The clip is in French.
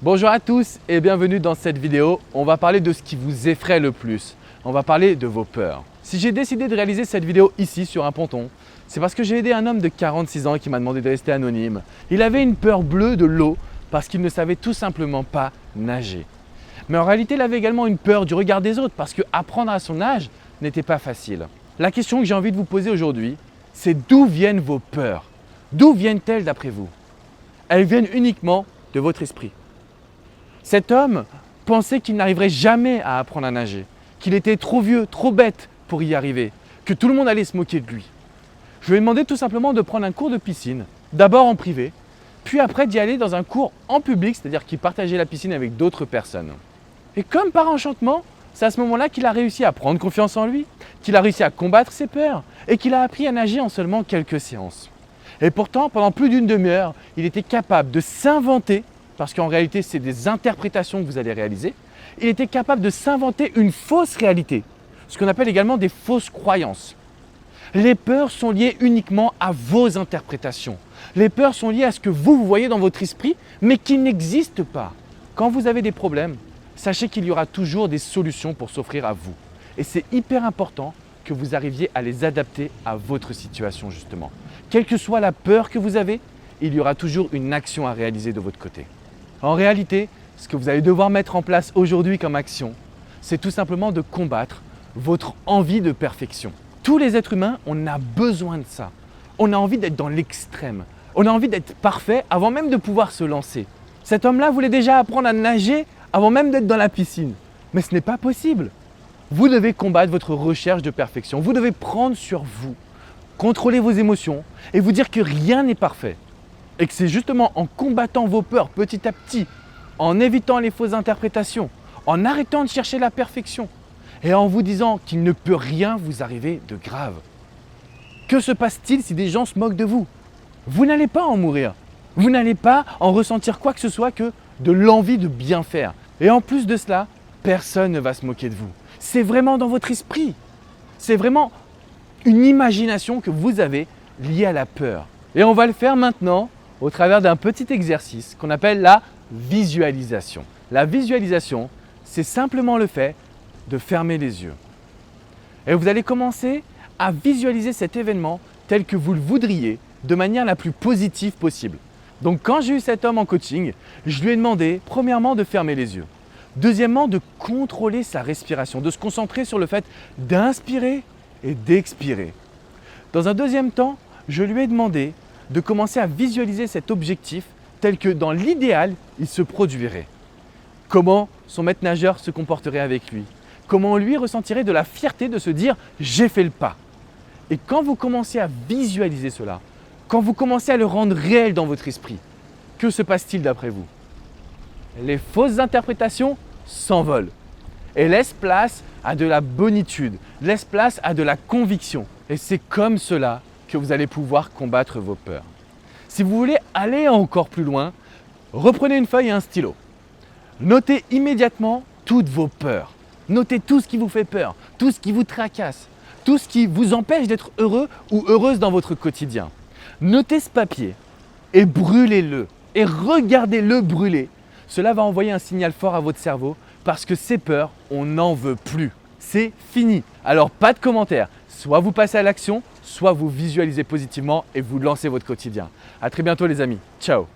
Bonjour à tous et bienvenue dans cette vidéo. On va parler de ce qui vous effraie le plus. On va parler de vos peurs. Si j'ai décidé de réaliser cette vidéo ici sur un ponton, c'est parce que j'ai aidé un homme de 46 ans qui m'a demandé de rester anonyme. Il avait une peur bleue de l'eau parce qu'il ne savait tout simplement pas nager. Mais en réalité, il avait également une peur du regard des autres parce que apprendre à son âge n'était pas facile. La question que j'ai envie de vous poser aujourd'hui, c'est d'où viennent vos peurs? D'où viennent-elles d'après vous? Elles viennent uniquement de votre esprit. Cet homme pensait qu'il n'arriverait jamais à apprendre à nager, qu'il était trop vieux, trop bête pour y arriver, que tout le monde allait se moquer de lui. Je lui ai demandé tout simplement de prendre un cours de piscine, d'abord en privé, puis après d'y aller dans un cours en public, c'est-à-dire qu'il partageait la piscine avec d'autres personnes. Et comme par enchantement, c'est à ce moment-là qu'il a réussi à prendre confiance en lui, qu'il a réussi à combattre ses peurs et qu'il a appris à nager en seulement quelques séances. Et pourtant, pendant plus d'une demi-heure, il était capable de s'inventer, parce qu'en réalité, c'est des interprétations que vous allez réaliser, il était capable de s'inventer une fausse réalité, ce qu'on appelle également des fausses croyances. Les peurs sont liées uniquement à vos interprétations. Les peurs sont liées à ce que vous voyez dans votre esprit, mais qui n'existe pas. Quand vous avez des problèmes, sachez qu'il y aura toujours des solutions pour s'offrir à vous. Et c'est hyper important que vous arriviez à les adapter à votre situation justement. Quelle que soit la peur que vous avez, il y aura toujours une action à réaliser de votre côté. En réalité, ce que vous allez devoir mettre en place aujourd'hui comme action, c'est tout simplement de combattre votre envie de perfection. Tous les êtres humains, on a besoin de ça. On a envie d'être dans l'extrême. On a envie d'être parfait avant même de pouvoir se lancer. Cet homme-là voulait déjà apprendre à nager avant même d'être dans la piscine. Mais ce n'est pas possible. Vous devez combattre votre recherche de perfection. Vous devez prendre sur vous, contrôler vos émotions et vous dire que rien n'est parfait. Et que c'est justement en combattant vos peurs petit à petit, en évitant les fausses interprétations, en arrêtant de chercher la perfection et en vous disant qu'il ne peut rien vous arriver de grave. Que se passe-t-il si des gens se moquent de vous? Vous n'allez pas en mourir. Vous n'allez pas en ressentir quoi que ce soit que de l'envie de bien faire. Et en plus de cela, personne ne va se moquer de vous. C'est vraiment dans votre esprit. C'est vraiment une imagination que vous avez liée à la peur. Et on va le faire maintenant au travers d'un petit exercice qu'on appelle la visualisation. La visualisation, c'est simplement le fait de fermer les yeux. Et vous allez commencer à visualiser cet événement tel que vous le voudriez de manière la plus positive possible. Donc quand j'ai eu cet homme en coaching, je lui ai demandé premièrement de fermer les yeux. Deuxièmement, de contrôler sa respiration, de se concentrer sur le fait d'inspirer et d'expirer. Dans un deuxième temps, je lui ai demandé de commencer à visualiser cet objectif tel que dans l'idéal, il se produirait. Comment son maître nageur se comporterait avec lui? Comment lui ressentirait de la fierté de se dire « j'ai fait le pas ». Et quand vous commencez à visualiser cela, quand vous commencez à le rendre réel dans votre esprit, que se passe-t-il d'après vous? Les fausses interprétations s'envolent et laissent place à de la bonitude, laissent place à de la conviction. Et c'est comme cela que vous allez pouvoir combattre vos peurs. Si vous voulez aller encore plus loin, reprenez une feuille et un stylo. Notez immédiatement toutes vos peurs. Notez tout ce qui vous fait peur, tout ce qui vous tracasse, tout ce qui vous empêche d'être heureux ou heureuse dans votre quotidien. Notez ce papier et brûlez-le et regardez-le brûler. Cela va envoyer un signal fort à votre cerveau parce que ces peurs, on n'en veut plus. C'est fini. Alors pas de commentaires. Soit vous passez à l'action, soit vous visualisez positivement et vous lancez votre quotidien. À très bientôt les amis. Ciao.